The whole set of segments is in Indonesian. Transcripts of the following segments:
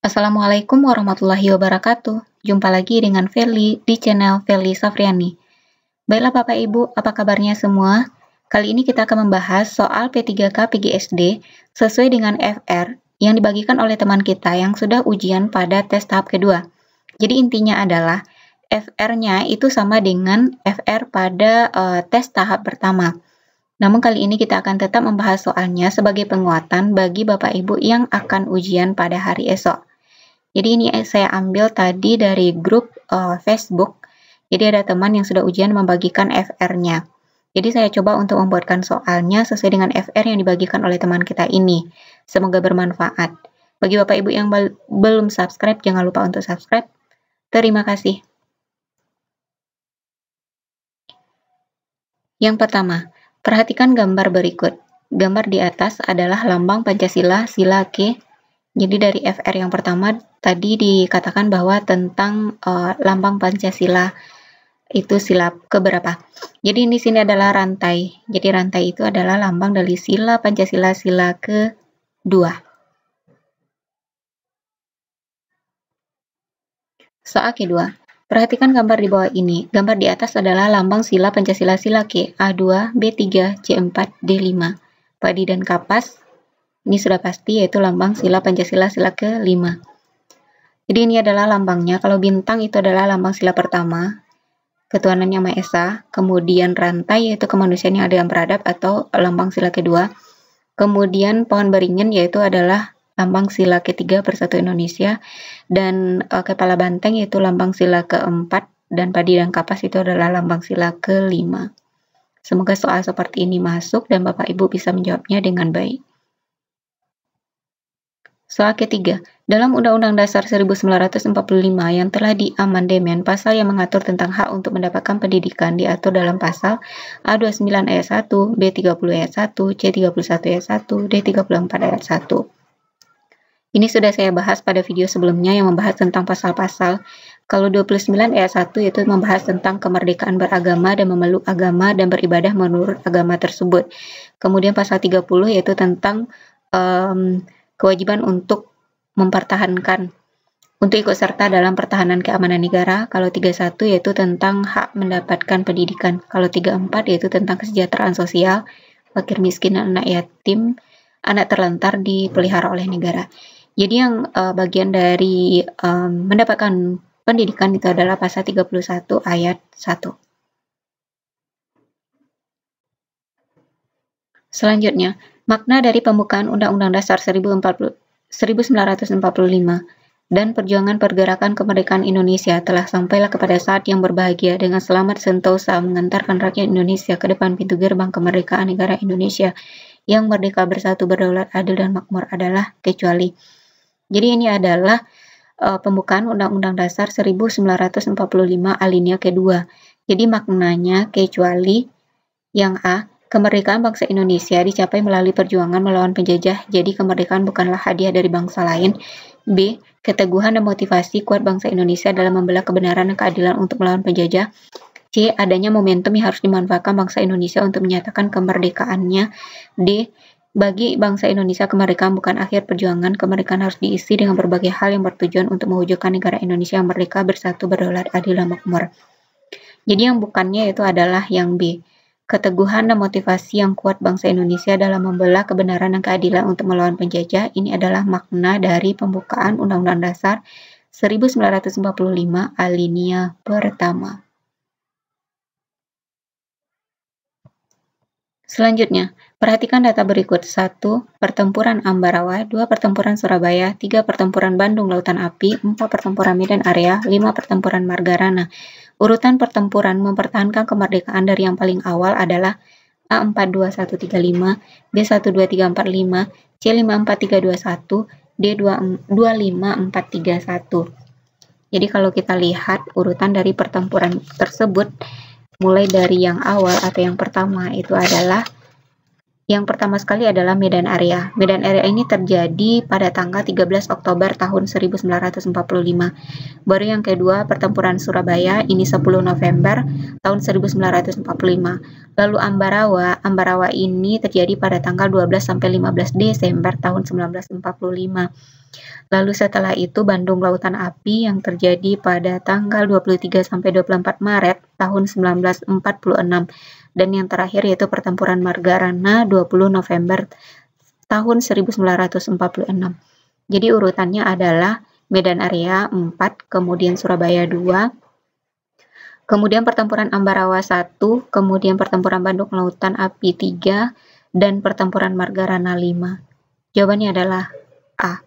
Assalamualaikum warahmatullahi wabarakatuh. Jumpa lagi dengan Feli di channel Feli Safriani. Baiklah Bapak Ibu, apa kabarnya semua? Kali ini kita akan membahas soal P3K PGSD sesuai dengan FR yang dibagikan oleh teman kita yang sudah ujian pada tes tahap kedua. Jadi intinya adalah FR-nya itu sama dengan FR pada tes tahap pertama. Namun kali ini kita akan tetap membahas soalnya sebagai penguatan bagi Bapak Ibu yang akan ujian pada hari esok. Jadi ini saya ambil tadi dari grup Facebook. Jadi ada teman yang sudah ujian membagikan FR-nya. Jadi saya coba untuk membuatkan soalnya sesuai dengan FR yang dibagikan oleh teman kita ini. Semoga bermanfaat. Bagi Bapak Ibu yang belum subscribe, jangan lupa untuk subscribe. Terima kasih. Yang pertama, perhatikan gambar berikut. Gambar di atas adalah lambang Pancasila, sila K. Jadi dari FR yang pertama tadi dikatakan bahwa tentang lambang Pancasila itu sila keberapa. Jadi di sini adalah rantai. Jadi rantai itu adalah lambang dari sila Pancasila sila kedua. Soal kedua. Perhatikan gambar di bawah ini. Gambar di atas adalah lambang sila Pancasila sila K, A2, B3, C4, D5. Padi dan kapas, ini sudah pasti yaitu lambang sila Pancasila sila ke-5. Jadi ini adalah lambangnya. Kalau bintang itu adalah lambang sila pertama, ketuhanan yang Maha Esa. Kemudian rantai yaitu kemanusiaan yang adil dan beradab atau lambang sila kedua. Kemudian pohon beringin yaitu adalah lambang sila ketiga Bersatu Indonesia, dan kepala banteng yaitu lambang sila keempat, dan padi dan kapas itu adalah lambang sila ke-5. Semoga soal seperti ini masuk dan Bapak Ibu bisa menjawabnya dengan baik. Soal ketiga, dalam Undang-Undang Dasar 1945 yang telah diamandemen, pasal yang mengatur tentang hak untuk mendapatkan pendidikan diatur dalam pasal A29 ayat 1, B30 ayat 1, C31 ayat 1, D34 ayat 1. Ini sudah saya bahas pada video sebelumnya yang membahas tentang pasal-pasal. Kalau 29 ayat 1 itu membahas tentang kemerdekaan beragama dan memeluk agama dan beribadah menurut agama tersebut. Kemudian pasal 30 yaitu tentang kewajiban untuk mempertahankan, untuk ikut serta dalam pertahanan keamanan negara. Kalau 31 yaitu tentang hak mendapatkan pendidikan. Kalau 34 yaitu tentang kesejahteraan sosial, fakir miskin dan anak yatim, anak terlantar dipelihara oleh negara. Jadi yang bagian dari mendapatkan pendidikan itu adalah pasal 31 ayat 1. Selanjutnya, makna dari pembukaan Undang-Undang Dasar 1945 dan perjuangan pergerakan kemerdekaan Indonesia telah sampailah kepada saat yang berbahagia dengan selamat sentosa mengantarkan rakyat Indonesia ke depan pintu gerbang kemerdekaan negara Indonesia yang merdeka, bersatu, berdaulat, adil, dan makmur adalah kecuali. Jadi ini adalah pembukaan Undang-Undang Dasar 1945 alinea kedua. Jadi maknanya kecuali yang A, kemerdekaan bangsa Indonesia dicapai melalui perjuangan melawan penjajah, jadi kemerdekaan bukanlah hadiah dari bangsa lain. B, keteguhan dan motivasi kuat bangsa Indonesia dalam membela kebenaran dan keadilan untuk melawan penjajah. C, adanya momentum yang harus dimanfaatkan bangsa Indonesia untuk menyatakan kemerdekaannya. D, bagi bangsa Indonesia kemerdekaan bukan akhir perjuangan, kemerdekaan harus diisi dengan berbagai hal yang bertujuan untuk mewujudkan negara Indonesia yang merdeka, bersatu, berdaulat, adil, dan makmur. Jadi yang bukannya itu adalah yang B, keteguhan dan motivasi yang kuat bangsa Indonesia dalam membela kebenaran dan keadilan untuk melawan penjajah. Ini adalah makna dari pembukaan Undang-Undang Dasar 1945 alinea pertama. Selanjutnya, perhatikan data berikut. 1. Pertempuran Ambarawa, 2. Pertempuran Surabaya, 3. Pertempuran Bandung Lautan Api, 4. Pertempuran Medan Area, 5. Pertempuran Margarana. Urutan pertempuran mempertahankan kemerdekaan dari yang paling awal adalah A42135, B12345, C54321, D25431. Jadi kalau kita lihat urutan dari pertempuran tersebut, mulai dari yang awal atau yang pertama itu adalah, yang pertama sekali adalah Medan Area. Medan Area ini terjadi pada tanggal 13 Oktober tahun 1945. Baru yang kedua pertempuran Surabaya, ini 10 November tahun 1945. Lalu Ambarawa ini terjadi pada tanggal 12 sampai 15 Desember tahun 1945. Lalu setelah itu Bandung Lautan Api yang terjadi pada tanggal 23 sampai 24 Maret tahun 1946. Dan yang terakhir yaitu Pertempuran Margarana 20 November tahun 1946. Jadi urutannya adalah Medan Area 4, kemudian Surabaya 2, kemudian Pertempuran Ambarawa 1, kemudian Pertempuran Bandung Lautan Api 3, dan Pertempuran Margarana 5. Jawabannya adalah A.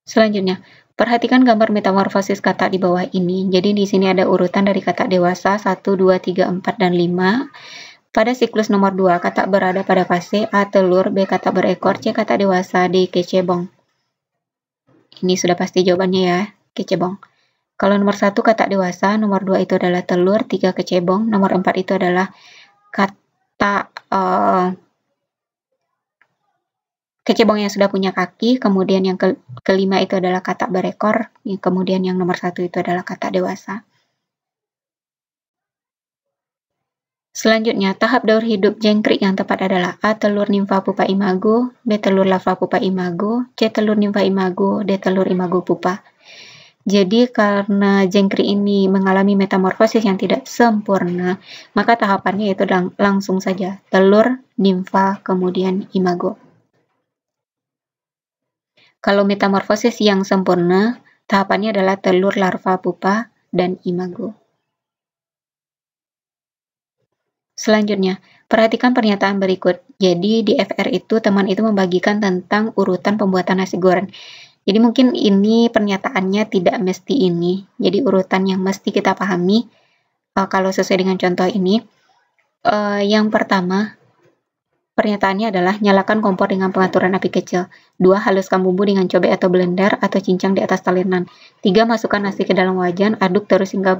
Selanjutnya, perhatikan gambar metamorfosis kata di bawah ini. Jadi di sini ada urutan dari kata dewasa 1, 2, 3, 4, dan 5. Pada siklus nomor 2, kata berada pada fase A telur, B kata berekor, C kata dewasa, D kecebong. Ini sudah pasti jawabannya ya, kecebong. Kalau nomor 1 kata dewasa, nomor 2 itu adalah telur, 3 kecebong, nomor 4 itu adalah kata kecebong yang sudah punya kaki, kemudian yang kelima itu adalah kata berekor, kemudian yang nomor 1 itu adalah kata dewasa. Selanjutnya, tahap daur hidup jangkrik yang tepat adalah A. Telur nimfa pupa imago, B. Telur larva pupa imago, C. Telur nimfa imago, D. Telur imago pupa. Jadi karena jangkrik ini mengalami metamorfosis yang tidak sempurna, maka tahapannya itu langsung saja telur, nimfa, kemudian imago. Kalau metamorfosis yang sempurna, tahapannya adalah telur, larva, pupa, dan imago. Selanjutnya, perhatikan pernyataan berikut. Jadi di FR itu teman itu membagikan tentang urutan pembuatan nasi goreng. Jadi mungkin ini pernyataannya tidak mesti ini. Jadi urutan yang mesti kita pahami kalau sesuai dengan contoh ini. Yang pertama, pernyataannya adalah nyalakan kompor dengan pengaturan api kecil. 2. Haluskan bumbu dengan cobek atau blender atau cincang di atas talinan. 3. Masukkan nasi ke dalam wajan, aduk terus hingga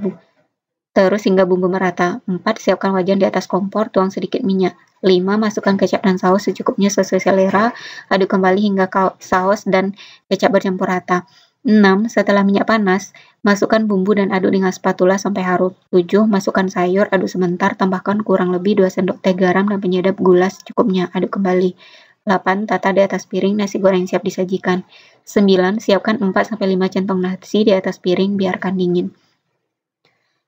bumbu merata. 4. Siapkan wajan di atas kompor, tuang sedikit minyak. 5. Masukkan kecap dan saus secukupnya sesuai selera, aduk kembali hingga saus dan kecap bercampur rata. 6. Setelah minyak panas, masukkan bumbu dan aduk dengan spatula sampai harum. 7. Masukkan sayur, aduk sebentar, tambahkan kurang lebih 2 sendok teh garam dan penyedap gula secukupnya, aduk kembali. 8. Tata di atas piring, nasi goreng siap disajikan. 9. Siapkan 4-5 centong nasi di atas piring, biarkan dingin.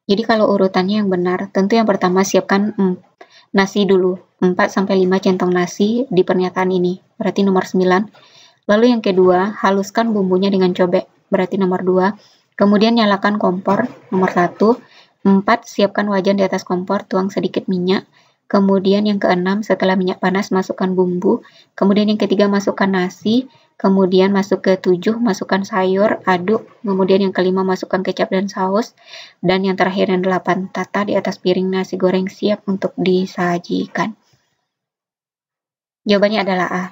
Jadi kalau urutannya yang benar, tentu yang pertama siapkan nasi dulu, 4-5 centong nasi di pernyataan ini, berarti nomor 9. Lalu yang kedua, haluskan bumbunya dengan cobek, berarti nomor 2. Kemudian nyalakan kompor, nomor 1. 4. Siapkan wajan di atas kompor, tuang sedikit minyak. Kemudian yang keenam, setelah minyak panas, masukkan bumbu. Kemudian yang ketiga, masukkan nasi. Kemudian masuk ke 7, masukkan sayur, aduk. Kemudian yang kelima, masukkan kecap dan saus. Dan yang terakhir yang 8, tata di atas piring nasi goreng siap untuk disajikan. Jawabannya adalah A.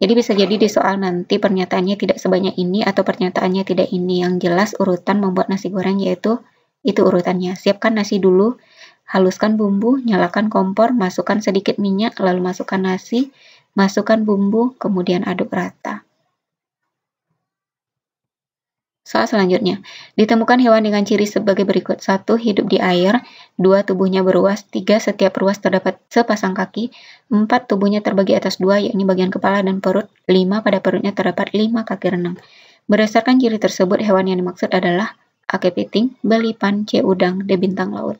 Jadi bisa jadi di soal nanti pernyataannya tidak sebanyak ini atau pernyataannya tidak ini. Yang jelas urutan membuat nasi goreng yaitu itu urutannya. Siapkan nasi dulu, haluskan bumbu, nyalakan kompor, masukkan sedikit minyak, lalu masukkan nasi, masukkan bumbu, kemudian aduk rata. Soal selanjutnya, ditemukan hewan dengan ciri sebagai berikut. 1. Hidup di air. 2. Tubuhnya beruas. 3. Setiap ruas terdapat sepasang kaki. 4. Tubuhnya terbagi atas 2, yakni bagian kepala dan perut. 5. Pada perutnya terdapat 5 kaki renang. Berdasarkan ciri tersebut, hewan yang dimaksud adalah A. Kepiting, B. Lipan, C. Udang, D. Bintang laut.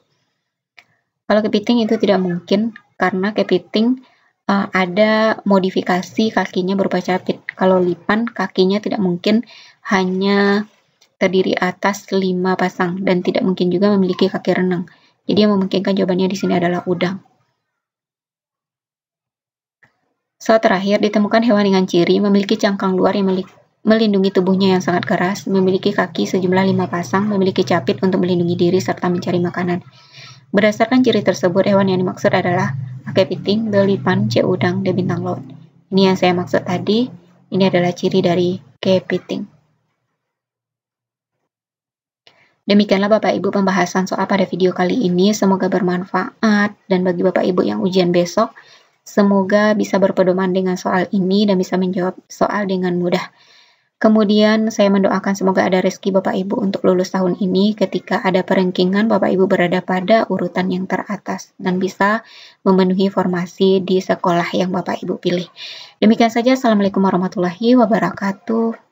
Kalau kepiting itu tidak mungkin, karena kepiting ada modifikasi kakinya berupa capit. Kalau lipan, kakinya tidak mungkin hanya terdiri atas 5 pasang dan tidak mungkin juga memiliki kaki renang. Jadi yang memungkinkan jawabannya di sini adalah udang. Soal terakhir, ditemukan hewan dengan ciri memiliki cangkang luar yang melindungi tubuhnya yang sangat keras, memiliki kaki sejumlah 5 pasang, memiliki capit untuk melindungi diri serta mencari makanan. Berdasarkan ciri tersebut, hewan yang dimaksud adalah A. Kepiting, B. Lipan, C. Udang, D. Bintang laut. Ini yang saya maksud tadi, ini adalah ciri dari kepiting. Demikianlah Bapak Ibu pembahasan soal pada video kali ini, semoga bermanfaat dan bagi Bapak Ibu yang ujian besok, semoga bisa berpedoman dengan soal ini dan bisa menjawab soal dengan mudah. Kemudian saya mendoakan semoga ada rezeki Bapak Ibu untuk lulus tahun ini ketika ada perankingan Bapak Ibu berada pada urutan yang teratas dan bisa memenuhi formasi di sekolah yang Bapak Ibu pilih. Demikian saja, Assalamualaikum warahmatullahi wabarakatuh.